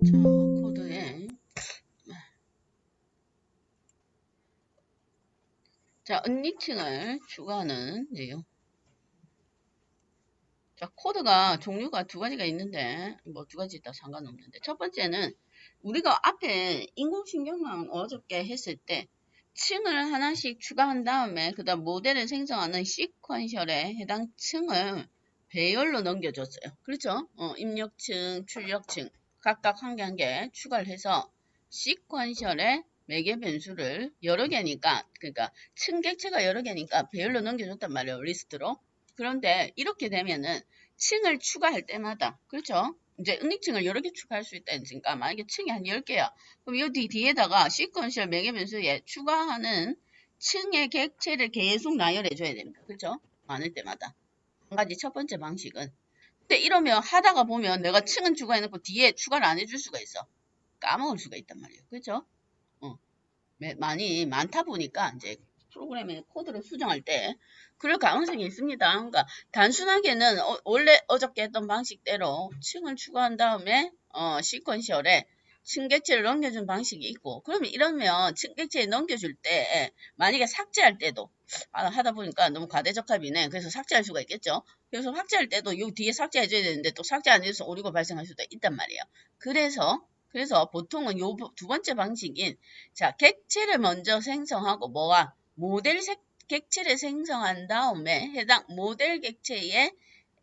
자, 코드에 자, 은닉층을 추가하는 내용. 자, 코드가 종류가 두 가지가 있는데 뭐 두 가지 있다 상관없는데 첫 번째는 우리가 앞에 인공신경망 어저께 했을 때 층을 하나씩 추가한 다음에 그 다음 모델을 생성하는 시퀀셜에 해당 층을 배열로 넘겨줬어요. 그렇죠? 입력층, 출력층 각각 한 개 한 개 추가를 해서 시퀀셜에 매개 변수를 여러 개니까 그러니까 층 객체가 여러 개니까 배열로 넘겨줬단 말이에요. 리스트로. 그런데 이렇게 되면은 층을 추가할 때마다 그렇죠? 이제 은닉층을 여러 개 추가할 수 있다니까 만약에 층이 한 10개야. 그럼 여기 뒤에다가 시퀀셜 매개 변수에 추가하는 층의 객체를 계속 나열해 줘야 됩니다. 그렇죠? 많을 때마다. 한 가지 첫 번째 방식은. 근데 이러면 하다가 보면 내가 층은 추가해놓고 뒤에 추가를 안 해줄 수가 있어. 까먹을 수가 있단 말이에요. 그렇죠? 많이 많다 보니까 이제 프로그램의 코드를 수정할 때 그럴 가능성이 있습니다. 그러니까 단순하게는 원래 어저께 했던 방식대로 층을 추가한 다음에 시퀀셜에 층객체를 넘겨준 방식이 있고 그러면 이러면 층객체에 넘겨줄 때 만약에 삭제할 때도 하다 보니까 너무 과대적합이네. 그래서 삭제할 수가 있겠죠. 그래서 삭제할 때도 요 뒤에 삭제해줘야 되는데 또 삭제 안 해서 오류가 발생할 수도 있단 말이에요. 그래서 보통은 요 두 번째 방식인 자, 객체를 먼저 생성하고 뭐와 모델 객체를 생성한 다음에 해당 모델 객체의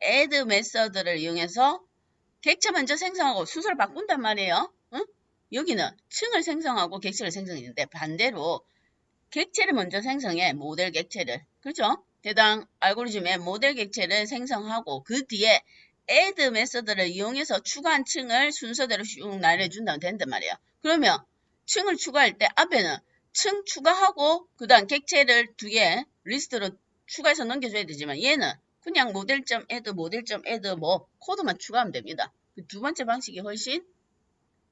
add 메서드를 이용해서 객체 먼저 생성하고 순서를 바꾼단 말이에요. 응? 여기는 층을 생성하고 객체를 생성했는데 반대로 객체를 먼저 생성해 모델 객체를 그렇죠? 해당 알고리즘의 모델 객체를 생성하고 그 뒤에 add 메서드를 이용해서 추가한 층을 순서대로 쭉 나열해준다면 된단 말이에요. 그러면 층을 추가할 때 앞에는 층 추가하고 그 다음 객체를 뒤에 리스트로 추가해서 넘겨줘야 되지만 얘는 그냥 모델.add 모델.add 뭐 코드만 추가하면 됩니다. 그 두 번째 방식이 훨씬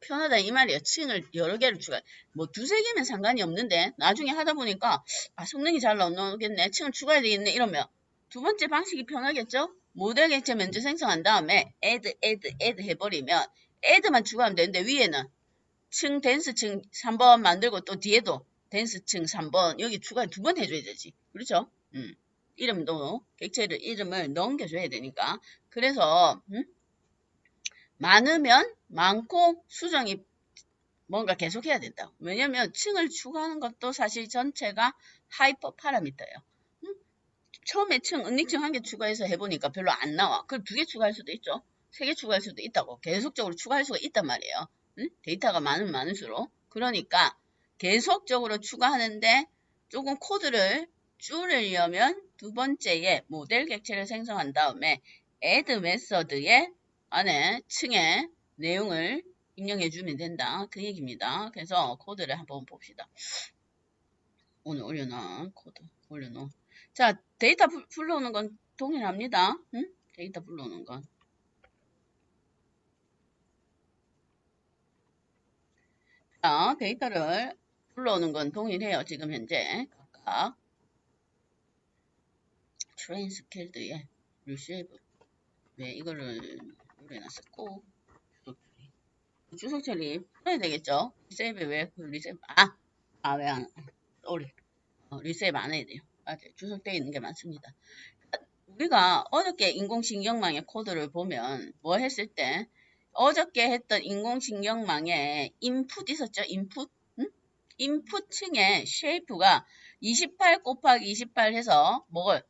편하다 이 말이에요. 층을 여러 개를 추가. 뭐 두세 개면 상관이 없는데 나중에 하다 보니까 성능이 잘 나오겠네. 층을 추가해야 되겠네. 이러면 두 번째 방식이 편하겠죠? 모델 객체 먼저 생성한 다음에 add 해버리면 add만 추가하면 되는데 위에는 층 댄스층 3번 만들고 또 뒤에도 댄스층 3번 여기 추가 두 번 해줘야 되지. 그렇죠? 이름도 객체를 이름을 넘겨줘야 되니까 그래서 많으면 많고 수정이 뭔가 계속해야 된다. 왜냐면 층을 추가하는 것도 사실 전체가 하이퍼 파라미터예요. 처음에 은닉층 한 개 추가해서 해보니까 별로 안 나와. 그럼 두 개 추가할 수도 있죠. 세 개 추가할 수도 있다고. 계속적으로 추가할 수가 있단 말이에요. 데이터가 많으면 많을수록. 그러니까 계속적으로 추가하는데 조금 코드를 줄이려면 두 번째에 모델 객체를 생성한 다음에 add 메서드의 안에 층의 내용을 입력해주면 된다. 그 얘기입니다. 그래서 코드를 한번 봅시다. 오늘 올려놓은 코드 올려놓은. 자, 데이터 불러오는 건 동일합니다. 응? 데이터 불러오는 건. 자, 데이터를 불러오는 건 동일해요. 지금 현재 각각 트레인 스케일드에 리시브 왜 이거를 올려놨었고 주소 처리 풀어야 되겠죠? 리세이브 왜 리세이브 왜 안 우리 리세이브 안 해야 돼요. 맞아요. 주소되어 있는 게 많습니다. 우리가 어저께 인공신경망의 코드를 보면 뭐 했을 때 어저께 했던 인공신경망에 인풋 있었죠? 인풋? 응? 인풋 층에 쉐이프가 28 곱하기 28 해서 뭘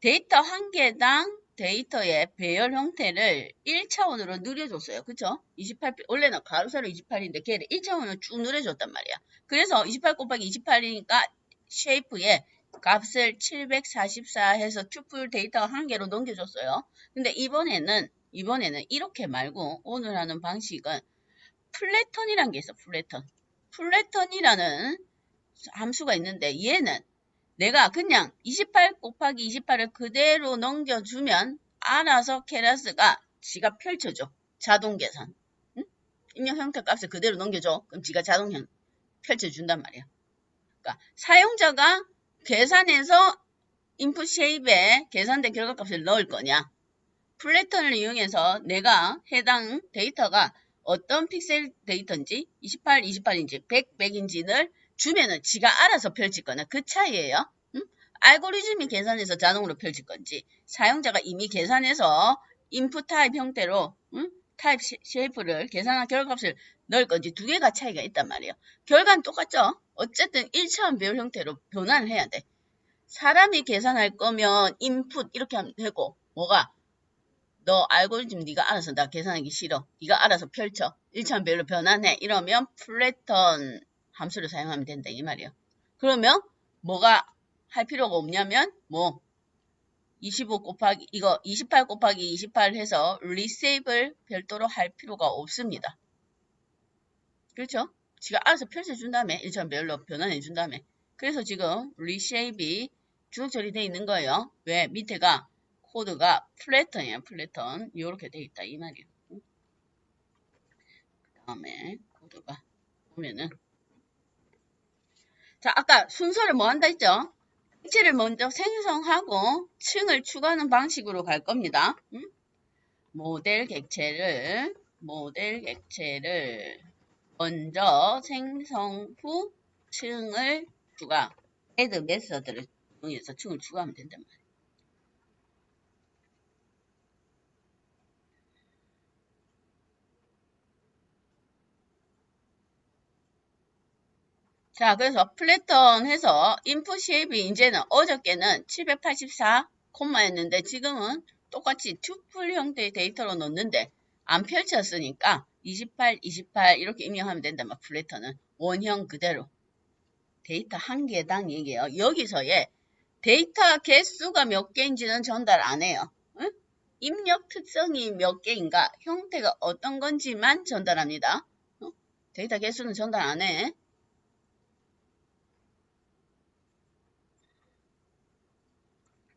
데이터 한 개당 데이터의 배열 형태를 1차원으로 늘려줬어요. 그쵸? 28, 원래는 가로 세로 28인데 걔를 1차원으로 쭉 늘려줬단 말이야. 그래서 28 곱하기 28이니까 쉐이프에 값을 744 해서 튜플 데이터 한 개로 넘겨줬어요. 근데 이번에는 이렇게 말고 오늘 하는 방식은 플래턴이란 게 있어. 플래턴이라는 함수가 있는데 얘는 내가 그냥 28 곱하기 28을 그대로 넘겨주면 알아서 케라스가 지가 펼쳐줘. 자동 계산. 응? 입력 형태 값을 그대로 넘겨줘. 그럼 지가 자동 펼쳐준단 말이야. 그러니까 사용자가 계산해서 인풋 쉐입에 계산된 결과값을 넣을 거냐. 플래턴을 이용해서 내가 해당 데이터가 어떤 픽셀 데이터인지 28, 28인지 100, 100인지를 주면은 지가 알아서 펼칠 거나 그 차이예요. 응? 알고리즘이 계산해서 자동으로 펼칠 건지 사용자가 이미 계산해서 인풋 타입 형태로 타입 쉐이프를 계산한 결과값을 넣을 건지 두 개가 차이가 있단 말이에요. 결과는 똑같죠? 어쨌든 1차원 배열 형태로 변환을 해야 돼. 사람이 계산할 거면 인풋 이렇게 하면 되고 뭐가 너 알고리즘 네가 알아서 나 계산하기 싫어. 네가 알아서 펼쳐. 1차원 배열로 변환해. 이러면 플래턴 함수를 사용하면 된다 이 말이에요. 그러면 뭐가 할 필요가 없냐면 뭐 25 곱하기 이거 28 곱하기 28 해서 리세이브를 별도로 할 필요가 없습니다. 그렇죠? 지가 알아서 펼쳐준 다음에 1차원 배열로 변환해 준 다음에 그래서 지금 리쉐입이 주석 처리되어 있는 거예요. 왜? 밑에가 코드가 플래턴이에요. 플래턴 이렇게 되어 있다 이 말이에요. 그 다음에 코드가 보면은 자 아까 순서를 뭐 한다 했죠? 객체를 먼저 생성하고 층을 추가하는 방식으로 갈 겁니다. 모델 객체를 먼저 생성 후 층을 추가 add 메서드를 이용해서 층을 추가하면 된단 말이에요. 자, 그래서 플래턴 해서 인풋 쉐입이 이제는 어저께는 784 콤마였는데 지금은 똑같이 투플 형태의 데이터로 넣는데 안 펼쳤으니까 28, 28 이렇게 입력하면 된다. 플래턴은 원형 그대로 데이터 한 개당 얘기해요. 여기서의 데이터 개수가 몇 개인지는 전달 안 해요. 응? 입력 특성이 몇 개인가 형태가 어떤 건지만 전달합니다. 데이터 개수는 전달 안 해.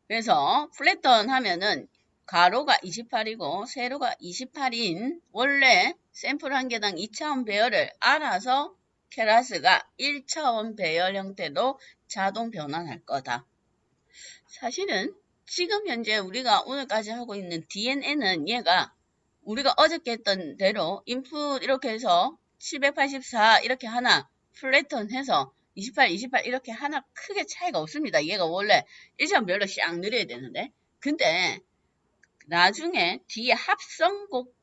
그래서 플래턴 하면은 가로가 28이고 세로가 28인 원래 샘플 한 개당 2차원 배열을 알아서 케라스가 1차원 배열 형태로 자동 변환할 거다. 사실은 지금 현재 우리가 오늘까지 하고 있는 DNN은 얘가 우리가 어저께 했던 대로 인풋 이렇게 해서 784 이렇게 하나 플래턴 해서 28, 28 이렇게 하나 크게 차이가 없습니다. 얘가 원래 1차원별로 샥 느려야 되는데 근데 나중에 뒤에 합성곡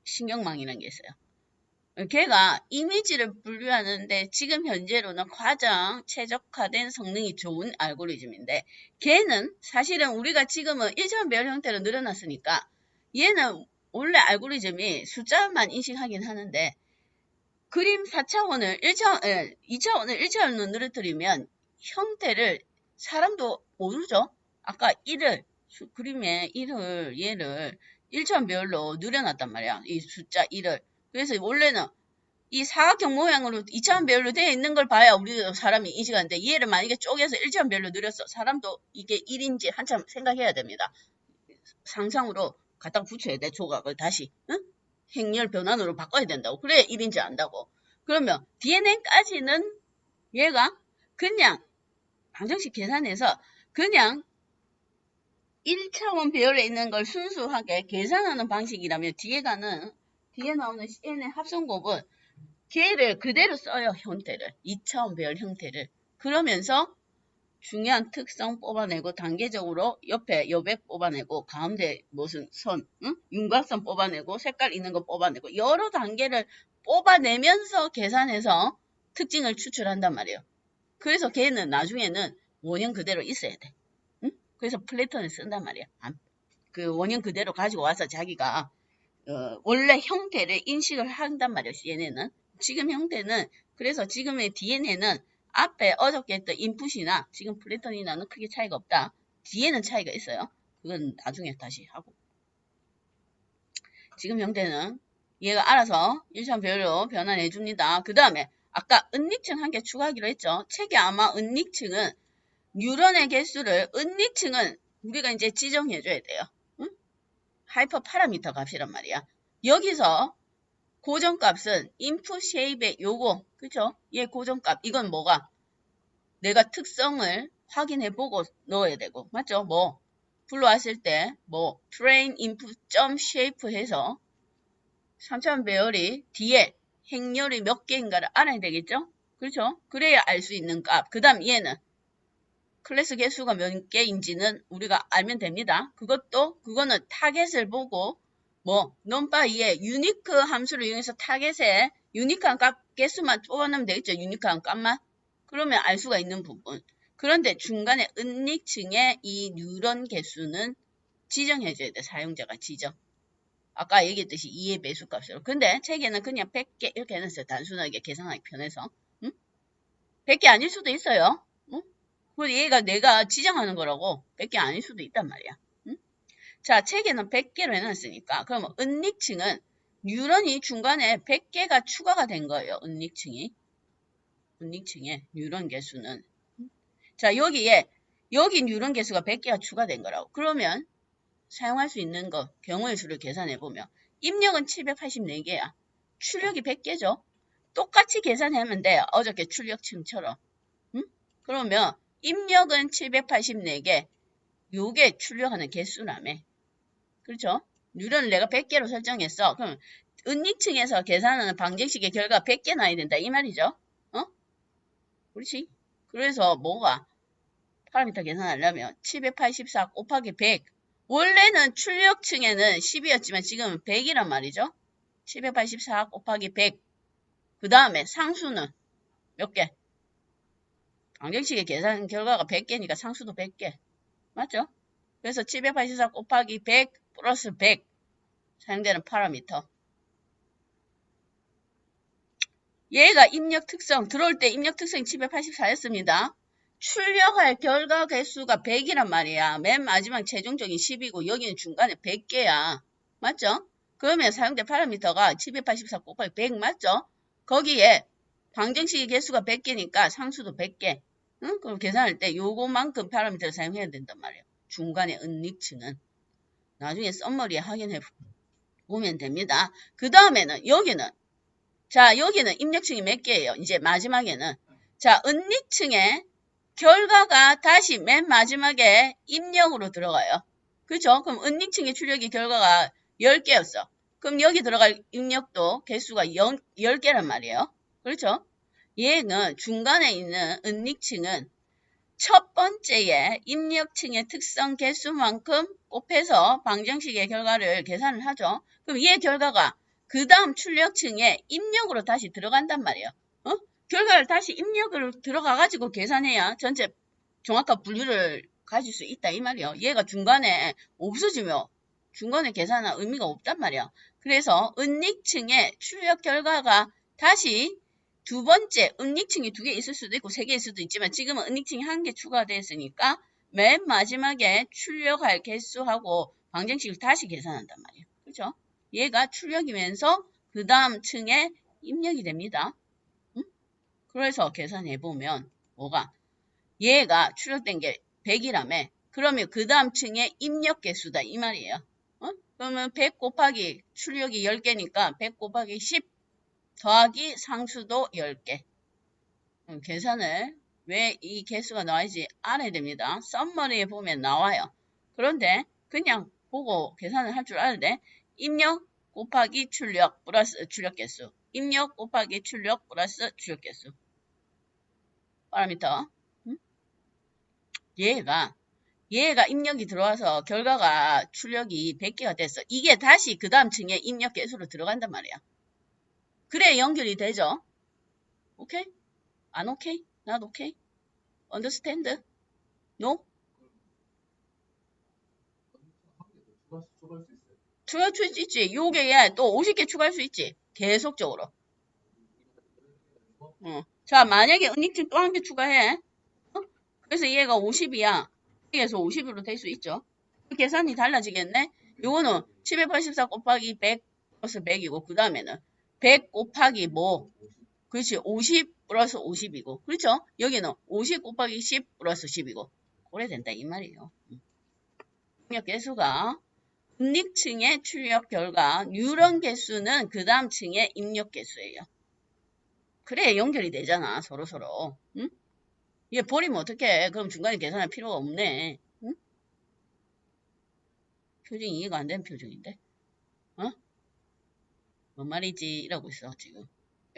신경망이라는 게 있어요. 걔가 이미지를 분류하는데 지금 현재로는 가장 최적화된 성능이 좋은 알고리즘인데 걔는 사실은 우리가 지금은 1차원 배열 형태로 늘어났으니까 얘는 원래 알고리즘이 숫자만 인식하긴 하는데 그림 4차원을 2차원을 1차원으로 늘어뜨리면 형태를 사람도 모르죠. 아까 1을 그림에 1을 얘를 1차원 배열로 늘여놨단 말이야. 이 숫자 1을. 그래서 원래는 이 사각형 모양으로 2차원 배열로 되어 있는 걸 봐야 우리 사람이 인식하는데 얘를 만약에 쪼개서 1차원 배열로 늘렸어. 사람도 이게 1인지 한참 생각해야 됩니다. 상상으로 갖다 붙여야 돼. 조각을 다시. 응? 행렬 변환으로 바꿔야 된다고. 그래야 1인지 안다고. 그러면 DNN까지는 얘가 그냥 방정식 계산해서 그냥 1차원 배열에 있는 걸 순수하게 계산하는 방식이라면 뒤에 나오는 CN의 합성곱은 걔를 그대로 써요. 형태를. 2차원 배열 형태를. 그러면서 중요한 특성 뽑아내고 단계적으로 옆에 여백 뽑아내고 가운데 무슨 선, 응? 윤곽선 뽑아내고 색깔 있는 거 뽑아내고 여러 단계를 뽑아내면서 계산해서 특징을 추출한단 말이에요. 그래서 걔는 나중에는 원형 그대로 있어야 돼. 응? 그래서 플래턴을 쓴단 말이야. 그 원형 그대로 가지고 와서 자기가 원래 형태를 인식을 한단 말이에요. 얘네는. 지금 형태는 그래서 지금의 DNA는 앞에 어저께 했던 인풋이나 지금 플래턴이나는 크게 차이가 없다. 뒤에는 차이가 있어요. 그건 나중에 다시 하고. 지금 형태는 얘가 알아서 1차원 배열로 변환해 줍니다. 그 다음에 아까 은닉층 한 개 추가하기로 했죠. 책에 아마 은닉층은 뉴런의 개수를 은닉층은 우리가 이제 지정해 줘야 돼요. 응? 하이퍼 파라미터 값이란 말이야. 여기서 고정값은 인풋 쉐입의 요거 그쵸? 얘 고정값 이건 뭐가 내가 특성을 확인해보고 넣어야 되고 맞죠? 뭐 불러왔을 때 뭐 train input.shape 해서 3차원 배열이 뒤에 행렬이 몇 개인가를 알아야 되겠죠? 그렇죠? 그래야 알 수 있는 값. 그 다음 얘는 클래스 개수가 몇 개인지는 우리가 알면 됩니다. 그거는 타겟을 보고 넘바이의 유니크 함수를 이용해서 타겟에 유니크한 값 개수만 뽑아내면 되겠죠. 유니크한 값만. 그러면 알 수가 있는 부분. 그런데 중간에 은닉층의 이 뉴런 개수는 지정해줘야 돼. 사용자가 지정. 아까 얘기했듯이 2의 배수값으로. 근데 책에는 그냥 100개 이렇게 해놨어요. 단순하게 계산하기 편해서. 응? 100개 아닐 수도 있어요. 응? 그리고 얘가 내가 지정하는 거라고 100개 아닐 수도 있단 말이야. 응? 자, 책에는 100개로 해놨으니까 그러면 은닉층은 뉴런이 중간에 100개가 추가가 된 거예요. 은닉층에 뉴런 개수는. 자, 여기 뉴런 개수가 100개가 추가된 거라고. 그러면 사용할 수 있는 거 경우의 수를 계산해보면 입력은 784개야. 출력이 100개죠. 똑같이 계산하면 돼요. 어저께 출력층처럼. 응? 그러면 입력은 784개. 요게 출력하는 개수라며. 그렇죠? 뉴런을 내가 100개로 설정했어. 그럼 은닉층에서 계산하는 방정식의 결과 100개 나야 된다. 이 말이죠. 그렇지? 그래서 뭐가? 파라미터 계산하려면 784 곱하기 100. 원래는 출력층에는 10이었지만 지금은 100이란 말이죠. 784 곱하기 100. 그 다음에 상수는 몇 개? 방정식의 계산 결과가 100개니까 상수도 100개. 맞죠? 그래서 784 곱하기 100 플러스 100 사용되는 파라미터. 얘가 입력 특성, 들어올 때 입력 특성이 784였습니다. 출력할 결과 개수가 100이란 말이야. 맨 마지막 최종적인 10이고 여기는 중간에 100개야. 맞죠? 그러면 사용된 파라미터가 784 곱하기 100 맞죠? 거기에 방정식의 개수가 100개니까 상수도 100개. 응? 그럼 계산할 때 요거만큼 파라미터를 사용해야 된단 말이에요. 중간에 은닉층은. 나중에 썸머리에 확인해 보면 됩니다. 그 다음에는 여기는 입력층이 몇 개예요? 이제 마지막에는 은닉층에 결과가 다시 맨 마지막에 입력으로 들어가요. 그렇죠? 그럼 은닉층의 출력이 결과가 10개였어. 그럼 여기 들어갈 입력도 개수가 10개란 말이에요. 그렇죠? 얘는 중간에 있는 은닉층은 첫 번째에 입력층의 특성 개수만큼 곱해서 방정식의 결과를 계산을 하죠. 그럼 얘 결과가 그 다음 출력층에 입력으로 다시 들어간단 말이에요. 결과를 다시 입력으로 들어가가지고 계산해야 전체 종합값 분류를 가질 수 있다 이 말이에요. 얘가 중간에 없어지면 중간에 계산은 의미가 없단 말이에요. 그래서 은닉층의 출력 결과가 다시 두 번째 은닉층이 2개 있을 수도 있고 3개 있을 수도 있지만 지금은 은닉층이 1개 추가됐으니까 맨 마지막에 출력할 개수하고 방정식을 다시 계산한단 말이에요. 그렇죠? 얘가 출력이면서 그 다음 층에 입력이 됩니다. 그래서 계산해보면 뭐가? 얘가 출력된 게 100이라며. 그러면 그 다음 층에 입력 개수다 이 말이에요. 그러면 100 곱하기 출력이 10개니까 100 곱하기 10 더하기 상수도 10개. 계산을 왜 이 개수가 나와야지 알아야 됩니다. 썸머리에 보면 나와요. 그런데 그냥 보고 계산을 할 줄 알아야 돼. 입력 곱하기 출력 플러스 출력 개수. 입력 곱하기 출력 플러스 출력 개수. 파라미터. 얘가 입력이 들어와서 결과가 출력이 100개가 됐어. 이게 다시 그 다음 층에 입력 개수로 들어간단 말이야. 그래 연결이 되죠. 오케이? 안 오케이? Not 오케이? Understand? No? 추가할 수 있지. 요게 또 50개 추가할 수 있지. 계속적으로. 자, 만약에 은닉층 또 한 개 추가해. 그래서 얘가 50이야. 여기에서 50으로 될 수 있죠. 계산이 달라지겠네. 요거는 784 곱하기 100 플러스 100이고 그 다음에는 100 곱하기 뭐? 그렇지. 50 플러스 50이고. 그렇죠? 여기는 50 곱하기 10 플러스 10이고. 그래 된다 이 말이에요. 입력 개수가 은닉층의 출력 결과 뉴런 개수는 그 다음 층의 입력 개수예요. 그래 연결이 되잖아 서로서로. 응? 얘 버리면 어떡해. 그럼 중간에 계산할 필요가 없네. 응? 표정이 이해가 안 되는 표정인데. 뭔 말이지? 이러고 있어, 지금.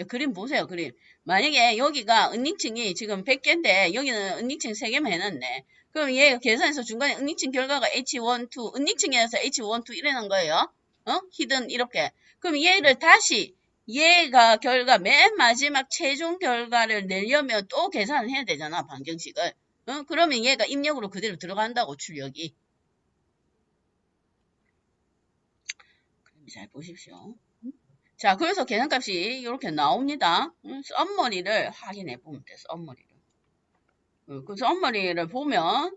그림 보세요, 그림. 만약에 여기가 은닉층이 지금 100개인데, 여기는 은닉층 3개만 해놨네. 그럼 얘 계산해서 중간에 은닉층 결과가 H1, 2, 은닉층에서 H1, 2 이러는 거예요. 히든 이렇게. 그럼 얘를 다시, 얘가 결과, 맨 마지막 최종 결과를 내려면 또 계산을 해야 되잖아, 방정식을. 그러면 얘가 입력으로 그대로 들어간다고, 출력이. 그럼 잘 보십시오. 자, 그래서 계산값이 이렇게 나옵니다. 썸머리를 확인해 보면 돼, 썸머리를. 그 썸머리를 보면,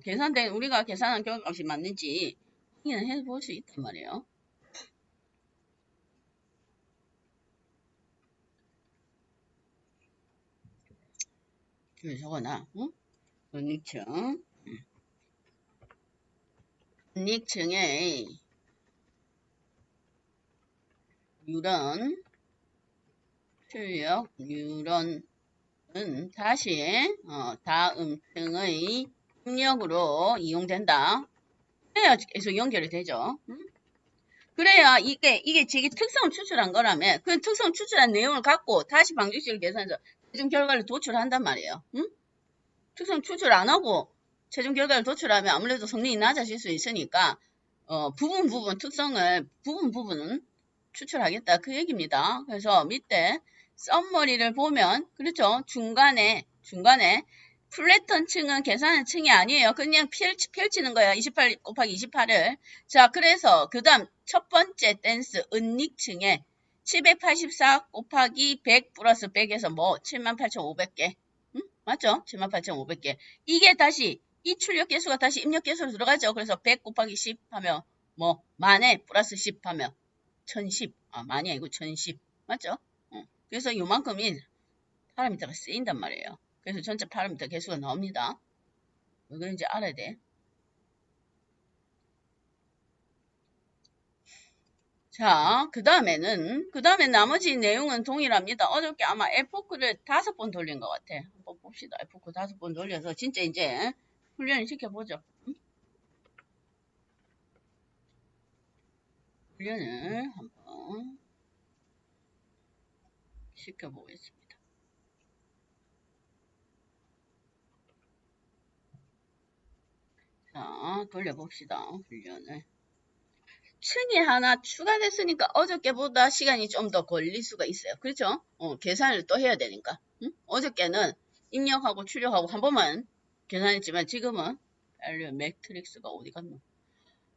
계산된, 우리가 계산한 결과값이 맞는지 확인해 볼 수 있단 말이에요. 적어놔, 은닉층. 은닉층의 유런, 출력, 유런은 다시, 다음 층의 입력으로 이용된다. 그래야 계속 연결이 되죠. 그래야 이게 제기 특성을 추출한 거라면 그 특성 추출한 내용을 갖고 다시 방정식을 계산해서 최종 결과를 도출한단 말이에요. 특성 추출 안 하고 최종 결과를 도출하면 아무래도 성능이 낮아질 수 있으니까 부분 특성을 부분은 추출하겠다 그 얘기입니다. 그래서 밑에 썸머리를 보면 그렇죠. 중간에 플래턴 층은 계산한 층이 아니에요. 그냥 펼치는 거야. 28 곱하기 28을. 자, 그래서 그 다음 첫 번째 댄스 은닉층에 784 곱하기 100 플러스 100에서 뭐 78,500개. 맞죠? 78,500개. 이게 다시 이 출력 개수가 다시 입력 개수로 들어가죠. 그래서 100 곱하기 10 하면 뭐 만에 플러스 10 하면 1010. 만이 아니고 1010. 맞죠? 그래서 요만큼이 파라미터가 쓰인단 말이에요. 그래서 전체 파라미터 개수가 나옵니다. 왜 그런지 알아야 돼. 자, 그 다음에 나머지 내용은 동일합니다. 어저께 아마 F포크를 5번 돌린 것 같아. 한번 봅시다. F포크 5번 돌려서 진짜 이제 훈련을 시켜보죠. 훈련을 한번 시켜보겠습니다. 자, 돌려봅시다. 훈련을. 층이 하나 추가됐으니까 어저께보다 시간이 좀 더 걸릴 수가 있어요. 그렇죠? 계산을 또 해야 되니까. 어저께는 입력하고 출력하고 한 번만 계산했지만 지금은 매트릭스가 어디 갔노?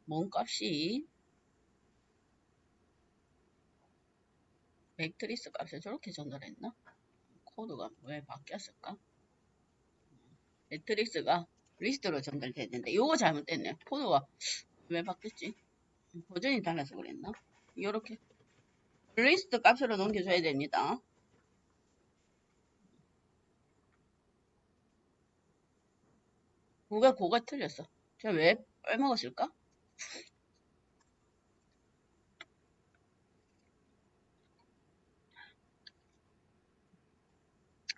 뭔 값이 매트릭스 값을 저렇게 전달했나? 코드가 왜 바뀌었을까? 매트릭스가 리스트로 전달됐는데 요거 잘못됐네. 코드가 왜 바뀌었지? 버전이 달라서 그랬나? 요렇게 리스트 값으로 넘겨줘야 됩니다. 고가 틀렸어. 제가 왜 빼먹었을까?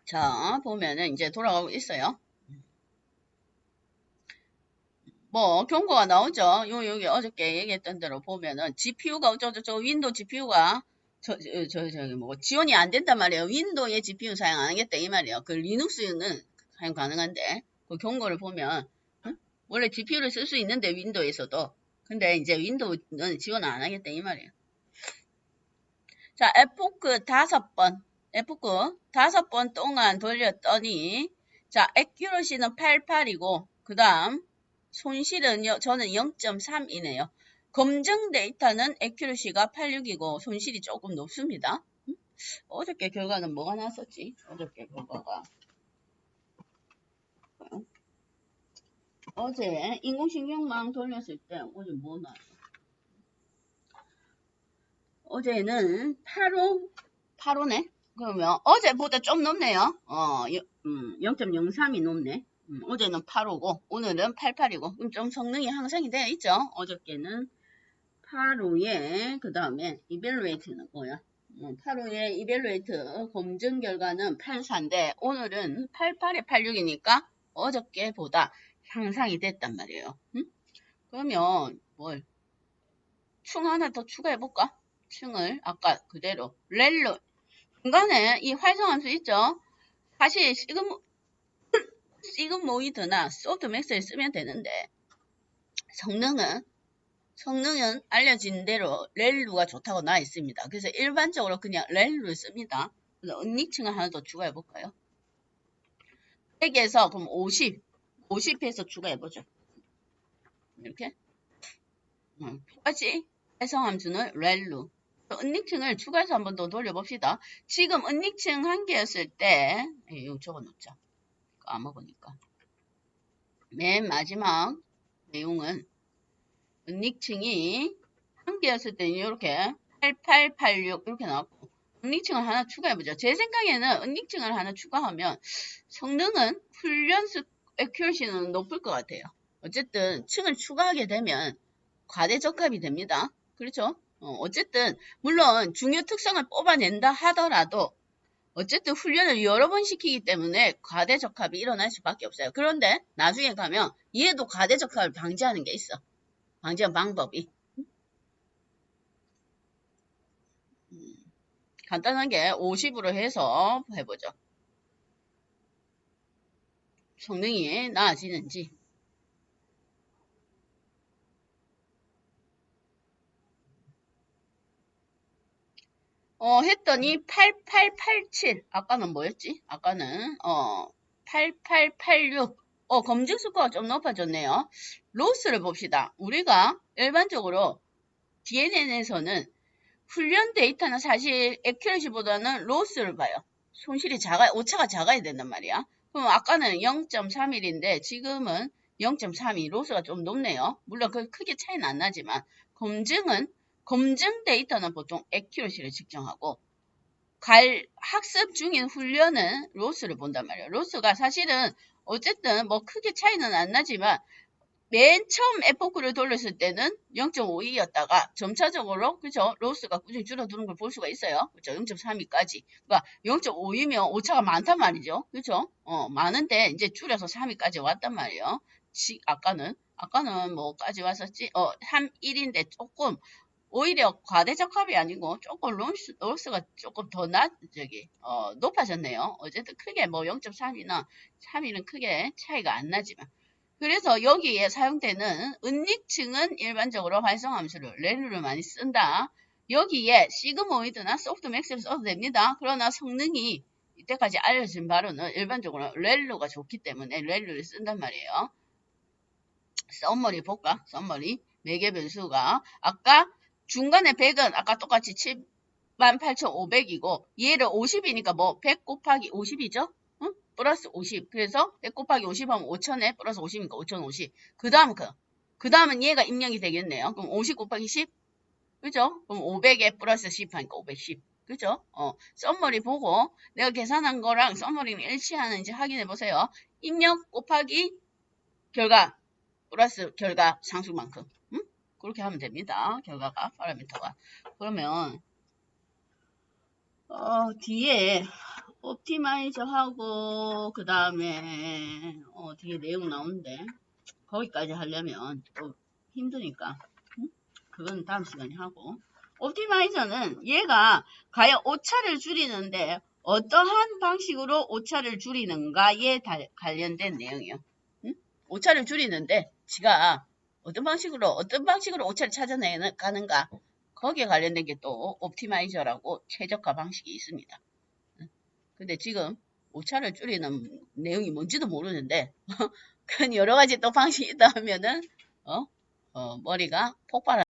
자, 보면은 이제 돌아가고 있어요. 뭐 경고가 나오죠. 여기 어저께 얘기했던 대로 보면은 GPU가 저 윈도우 GPU가 저기 뭐 지원이 안 된단 말이에요. 윈도우의 GPU 사용 안 하겠다 이 말이에요. 그 리눅스는 사용 가능한데 그 경고를 보면 원래 GPU를 쓸 수 있는데 윈도우에서도 근데 이제 윈도우는 지원 안 하겠다 이 말이에요. 자, 에포크 5번 동안 돌렸더니 자, 액큐러시는 88이고 그 다음 손실은요, 저는 0.3이네요. 검증 데이터는 액큐러시가 86이고 손실이 조금 높습니다. 어저께 결과는 뭐가 나왔었지? 어저께 결과가 어제 인공신경망 돌렸을 때 어제 뭐 나왔어? 어제는 8호네? 그러면 어제보다 좀 높네요. 0.03이 높네. 어제는 8호고 오늘은 88이고 그럼 좀 성능이 향상이 되어 있죠. 어저께는 8호에 그 다음에 이벨루에이트는 뭐야? 8호의 이벨루에이트 검증 결과는 84인데 오늘은 88에 86이니까 어저께보다 향상이 됐단 말이에요. 그러면 뭘? 충 하나 더 추가해볼까? 층을 아까 그대로 렐로 중간에 이 활성함수 있죠? 사실 시그모이드나 소프트맥스를 쓰면 되는데 성능은 알려진 대로 렐루가 좋다고 나와 있습니다. 그래서 일반적으로 그냥 렐루를 씁니다. 그래서 은닉층을 하나 더 추가해 볼까요? 100에서 그럼 50해서 추가해보죠. 이렇게. 두 가지 해성함수는 렐루. 은닉층을 추가해서 한번 더 돌려봅시다. 지금 은닉층 한 개였을 때, 이거 적어놓자. 까먹으니까. 맨 마지막 내용은 은닉층이 한 개였을 때는 이렇게 8886 이렇게 나왔고, 은닉층을 하나 추가해보죠. 제 생각에는 은닉층을 하나 추가하면 성능은 훈련수 액큐러시는 높을 것 같아요. 어쨌든 층을 추가하게 되면 과대적합이 됩니다. 그렇죠? 어쨌든 물론 중요 특성을 뽑아낸다 하더라도 어쨌든 훈련을 여러 번 시키기 때문에 과대적합이 일어날 수밖에 없어요. 그런데 나중에 가면 얘도 과대적합을 방지하는 게 있어. 방지하는 방법이. 간단하게 50으로 해서 해보죠. 성능이 나아지는지. 했더니 8887. 아까는 뭐였지? 아까는 8886. 검증 스코어가 좀 높아졌네요. 로스를 봅시다. 우리가 일반적으로 DNN에서는 훈련 데이터는 사실 액큐러시보다는 로스를 봐요. 손실이 오차가 작아야 된단 말이야. 그럼 아까는 0.31인데 지금은 0.32. 로스가 좀 높네요. 물론 그 크게 차이는 안 나지만 검증 데이터는 보통 액큐러시를 측정하고 학습 중인 훈련은 로스를 본단 말이에요. 로스가 사실은 어쨌든 뭐 크게 차이는 안 나지만 맨 처음 에포크를 돌렸을 때는 0.52였다가 점차적으로 그죠? 로스가 꾸준히 줄어드는 걸 볼 수가 있어요. 그죠? 0.32까지. 그러니까 0.5이면 오차가 많단 말이죠. 그죠? 많은데 이제 줄여서 3위까지 왔단 말이에요. 아까는 뭐까지 왔었지? 3.1인데 조금 오히려 과대적합이 아니고 조금 로스가 조금 더 높아졌네요. 어쨌든 크게 뭐 0.3이나 3위는 크게 차이가 안 나지만. 그래서 여기에 사용되는 은닉층은 일반적으로 활성함수를 렐루를 많이 쓴다. 여기에 시그모이드나 소프트맥스를 써도 됩니다. 그러나 성능이 이때까지 알려진 바로는 일반적으로 렐루가 좋기 때문에 렐루를 쓴단 말이에요. 썸머리 볼까? 썸머리 매개 변수가 아까 중간에 100은 아까 똑같이 78,500이고 얘를 50이니까 뭐 100 곱하기 50이죠? 응? 플러스 50. 그래서 100 곱하기 50 하면 5,000에 플러스 50이니까 5,050. 그 다음은 얘가 입력이 되겠네요. 그럼 50 곱하기 10? 그죠? 그럼 500에 플러스 10 하니까 510. 그죠? 썸머리 보고 내가 계산한 거랑 썸머리는 일치하는지 확인해 보세요. 입력 곱하기 결과 플러스 결과 상수만큼. 그렇게 하면 됩니다. 결과가 파라미터가. 그러면 뒤에 옵티마이저하고 그 다음에 뒤에 내용 나오는데 거기까지 하려면 또 힘드니까 그건 다음 시간에 하고 옵티마이저는 얘가 과연 오차를 줄이는데 어떠한 방식으로 오차를 줄이는가에 관련된 내용이요. 오차를 줄이는데 지가 어떤 방식으로 오차를 찾아내가는가 거기에 관련된 게 또 옵티마이저라고 최적화 방식이 있습니다. 근데 지금 오차를 줄이는 내용이 뭔지도 모르는데 그런 여러 가지 또 방식이 있다 하면은 머리가 폭발